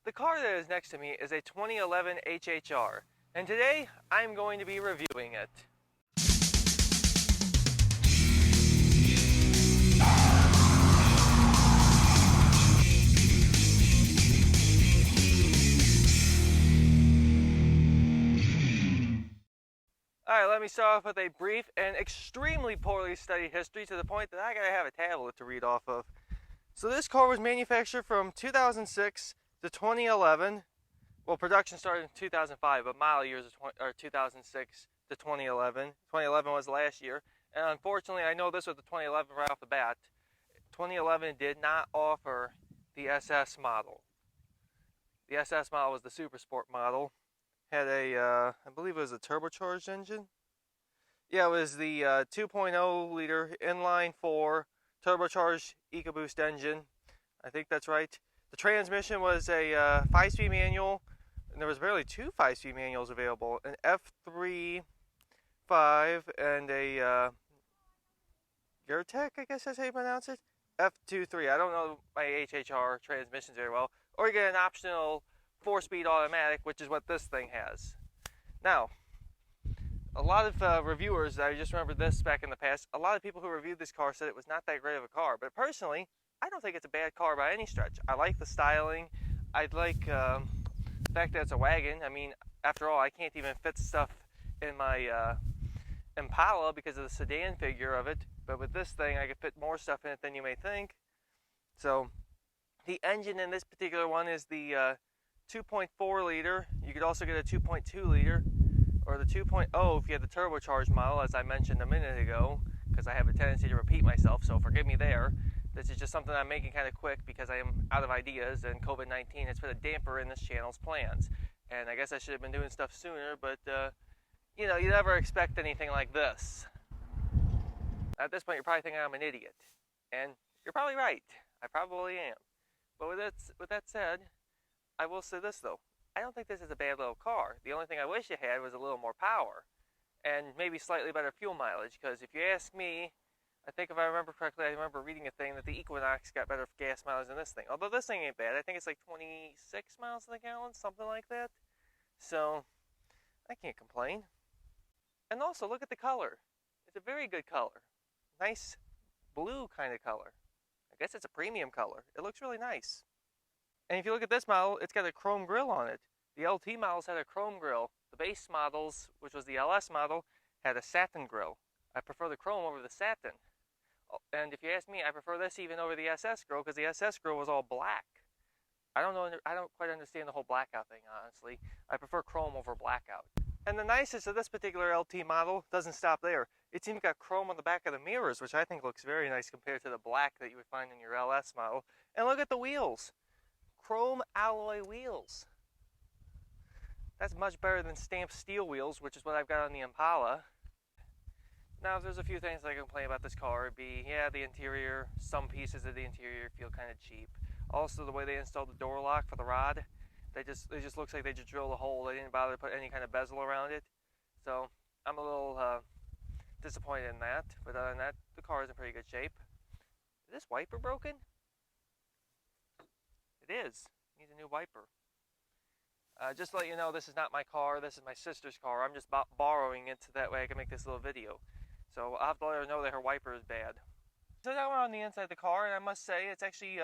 The car that is next to me is a 2011 HHR, and today I'm going to be reviewing it. Alright, let me start off with a brief and extremely poorly studied history to the point that I gotta have a tablet to read off of. So this car was manufactured from 2006 to 2011. Well, production started in 2005, but model years are 2006 to 2011. 2011 was last year, and unfortunately, I know this was the 2011 right off the bat. 2011 did not offer the SS model. The SS model was the Super Sport model. Had a, I believe it was a turbocharged engine. Yeah, it was the 2.0 liter inline 4 turbocharged EcoBoost engine. I think that's right. The transmission was a 5-speed manual, and there was barely two 5-speed manuals available. An F3.5 and a Geartech, I guess that's how you pronounce it. F2.3. I don't know my HHR transmissions very well. Or you get an optional 4-speed automatic, which is what this thing has. Now, a lot of reviewers, I just remember this back in the past, a lot of people who reviewed this car said it was not that great of a car. But personally, I don't think it's a bad car by any stretch. I like the styling. I like the fact that it's a wagon. I mean, after all, I can't even fit stuff in my Impala because of the sedan figure of it. But with this thing, I can fit more stuff in it than you may think. So, the engine in this particular one is the 2.4 liter. You could also get a 2.2 liter or the 2.0 if you have the turbocharged model, as I mentioned a minute ago, because I have a tendency to repeat myself, so forgive me there. This is just something I'm making kind of quick because I am out of ideas, and COVID-19 has put a damper in this channel's plans. And I guess I should have been doing stuff sooner, but you know, you never expect anything like this. At this point, you're probably thinking I'm an idiot, and you're probably right. I probably am. But with that said, I will say this though. I don't think this is a bad little car. The only thing I wish it had was a little more power and maybe slightly better fuel mileage, because if you ask me, I think if I remember correctly, I remember reading a thing that the Equinox got better gas mileage than this thing. Although this thing ain't bad. I think it's like 26 miles to the gallon, something like that. So, I can't complain. And also, look at the color. It's a very good color. Nice blue kind of color. I guess it's a premium color. It looks really nice. And if you look at this model, it's got a chrome grille on it. The LT models had a chrome grille. The base models, which was the LS model, had a satin grille. I prefer the chrome over the satin. And if you ask me, I prefer this even over the SS grille because the SS grille was all black. I don't quite understand the whole blackout thing, honestly. I prefer chrome over blackout. And the nicest of this particular LT model doesn't stop there. It's even got chrome on the back of the mirrors, which I think looks very nice compared to the black that you would find in your LS model. And look at the wheels. Chrome alloy wheels. That's much better than stamped steel wheels, which is what I've got on the Impala. Now, if there's a few things I can complain about this car, it'd be, yeah, the interior, some pieces of the interior feel kind of cheap. Also, the way they installed the door lock for the rod, it just looks like they just drilled a hole. They didn't bother to put any kind of bezel around it. So, I'm a little disappointed in that. But other than that, the car is in pretty good shape. Is this wiper broken? It is. Needs a new wiper. Just to let you know, this is not my car. This is my sister's car. I'm just borrowing it so that way I can make this little video. So I'll have to let her know that her wiper is bad. So now we're on the inside of the car, and I must say it's actually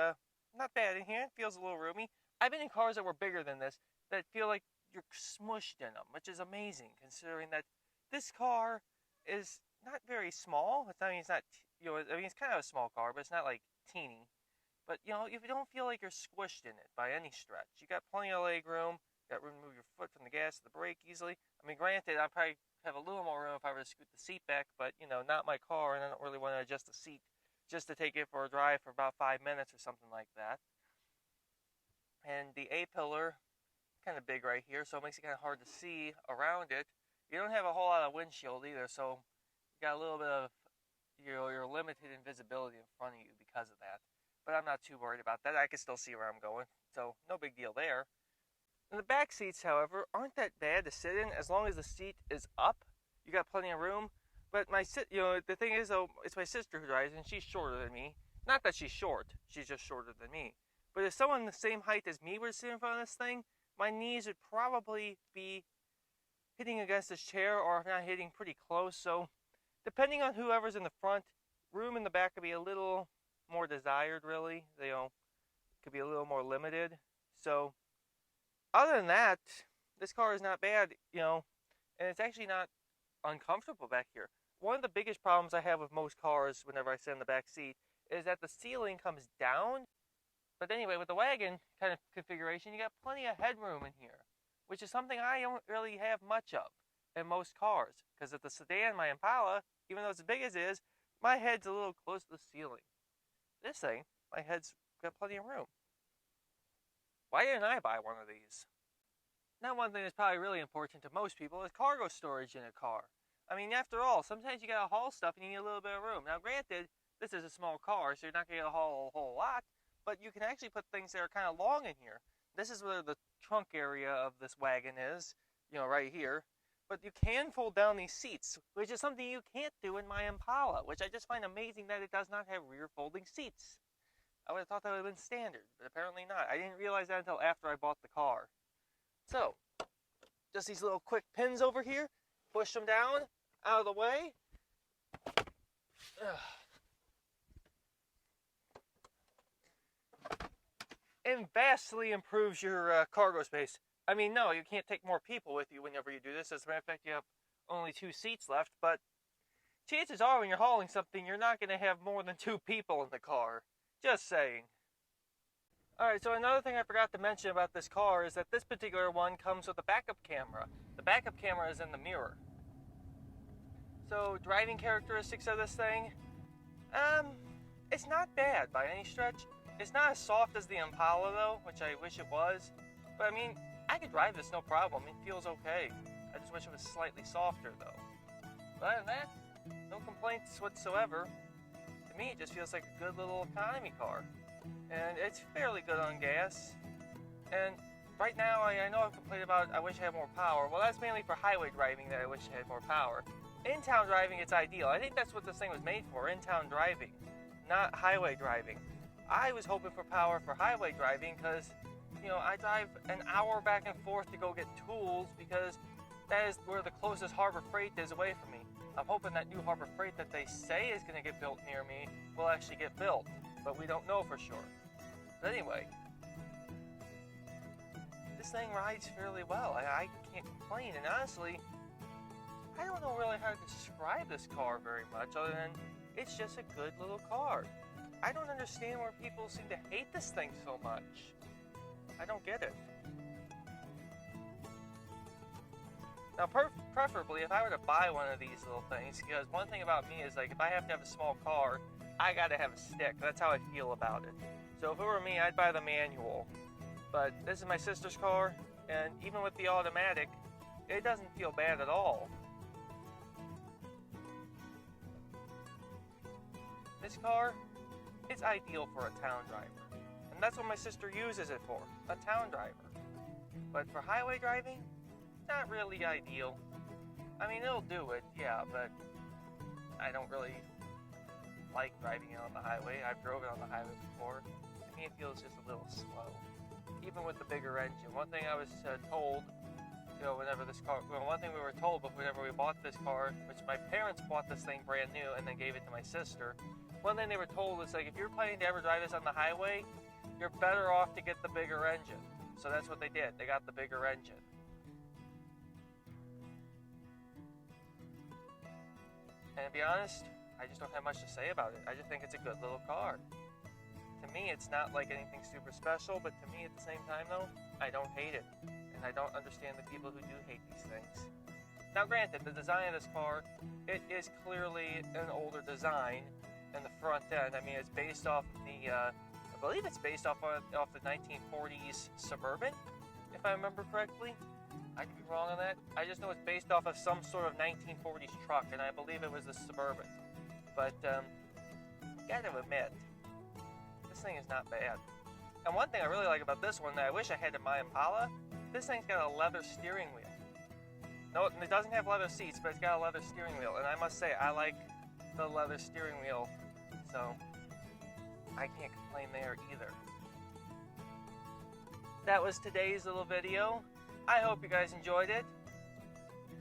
not bad in here. It feels a little roomy. I've been in cars that were bigger than this that feel like you're smushed in them, which is amazing considering that this car is not very small. It's not, it's kind of a small car, but it's not like teeny. But, you know, if you don't feel like you're squished in it by any stretch, you got plenty of leg room, got room to move your foot from the gas to the brake easily. I mean, granted, I probably have a little more room if I were to scoot the seat back, but, you know, not my car, and I don't really want to adjust the seat just to take it for a drive for about 5 minutes or something like that. And the A-pillar, kind of big right here, so it makes it kind of hard to see around it. You don't have a whole lot of windshield either, so you got a little bit of, you're limited in visibility in front of you because of that. But I'm not too worried about that. I can still see where I'm going, so no big deal there. And the back seats, however, aren't that bad to sit in as long as the seat is up. You got plenty of room. But the thing is, though, it's my sister who drives, and she's shorter than me. Not that she's short, she's just shorter than me. But if someone the same height as me were to sit in front of this thing, my knees would probably be hitting against this chair, or if not hitting, pretty close. So depending on whoever's in the front, room in the back could be a little more desired, really. Could be a little more limited. So other than that, this car is not bad, and it's actually not uncomfortable back here. One of the biggest problems I have with most cars whenever I sit in the back seat is that the ceiling comes down. But anyway, with the wagon kind of configuration, you got plenty of headroom in here, which is something I don't really have much of in most cars. Because at the sedan, my Impala, even though it's as big as it is, my head's a little close to the ceiling. This thing, my head's got plenty of room. Why didn't I buy one of these? Now, one thing that's probably really important to most people is cargo storage in a car. I mean, after all, sometimes you gotta haul stuff and you need a little bit of room. Now, granted, this is a small car, so you're not gonna haul a whole lot, but you can actually put things that are kind of long in here. This is where the trunk area of this wagon is, right here. But you can fold down these seats, which is something you can't do in my Impala, which I just find amazing that it does not have rear folding seats. I would have thought that would have been standard, but apparently not. I didn't realize that until after I bought the car. So, just these little quick pins over here. Push them down, out of the way. And vastly improves your cargo space. I mean, no, you can't take more people with you whenever you do this. As a matter of fact, you have only 2 seats left, but chances are when you're hauling something, you're not going to have more than 2 people in the car. Just saying. Alright, so another thing I forgot to mention about this car is that this particular one comes with a backup camera. The backup camera is in the mirror. So, driving characteristics of this thing, it's not bad by any stretch. It's not as soft as the Impala though, which I wish it was. But I mean, I could drive this no problem. It feels okay. I just wish it was slightly softer though. But other than that, no complaints whatsoever. To me, it just feels like a good little economy car. And it's fairly good on gas. And right now, I know I've complained about I wish I had more power. Well, that's mainly for highway driving that I wish I had more power. In-town driving, it's ideal. I think that's what this thing was made for, in-town driving, not highway driving. I was hoping for power for highway driving because, I drive an hour back and forth to go get tools because that is where the closest Harbor Freight is away from me. I'm hoping that new Harbor Freight that they say is going to get built near me will actually get built, but we don't know for sure. But anyway, this thing rides fairly well. I can't complain, and honestly, I don't know really how to describe this car very much other than it's just a good little car. I don't understand where people seem to hate this thing so much. I don't get it. Now, preferably, if I were to buy one of these little things, because one thing about me is, if I have to have a small car, I gotta have a stick. That's how I feel about it. So if it were me, I'd buy the manual. But this is my sister's car, and even with the automatic, it doesn't feel bad at all. This car, it's ideal for a town driver. And that's what my sister uses it for, a town driver. But for highway driving, not really ideal. I mean, it'll do it, yeah, but I don't really like driving it on the highway. I've drove it on the highway before. To me, it feels just a little slow, even with the bigger engine. One thing I was told, whenever this car, one thing we were told whenever we bought this car, which my parents bought this thing brand new and then gave it to my sister, one thing they were told is, if you're planning to ever drive this on the highway, you're better off to get the bigger engine. So that's what they did. They got the bigger engine. And to be honest, I just don't have much to say about it. I just think it's a good little car. To me, it's not like anything super special, but to me at the same time though, I don't hate it. And I don't understand the people who do hate these things. Now granted, the design of this car, it is clearly an older design in the front end. I mean, it's based off the, I believe it's based off the 1940s Suburban, if I remember correctly. I could be wrong on that. I just know it's based off of some sort of 1940s truck, and I believe it was the Suburban. But, gotta admit, this thing is not bad. And one thing I really like about this one that I wish I had in my Impala, this thing's got a leather steering wheel. No, it doesn't have leather seats, but it's got a leather steering wheel. And I must say, I like the leather steering wheel, so I can't complain there either. that was today's little video. I hope you guys enjoyed it.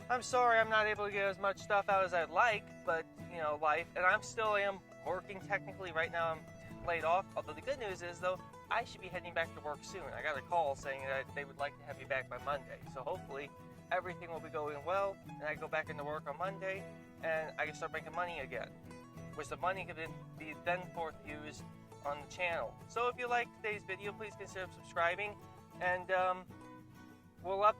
I'm sorry I'm not able to get as much stuff out as I'd like, but, you know, life, and I still am working technically. Right now I'm laid off, although the good news is, though, I should be heading back to work soon. I got a call saying that they would like to have me back by Monday, so hopefully everything will be going well, and I go back into work on Monday, and I can start making money again, which the money can be then forth used on the channel. So if you liked today's video, please consider subscribing, and we'll let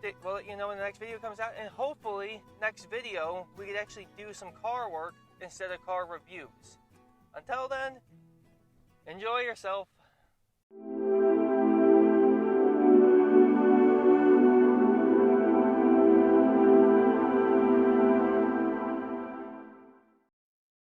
you know when the next video comes out, and hopefully next video we could actually do some car work instead of car reviews. Until then, enjoy yourself.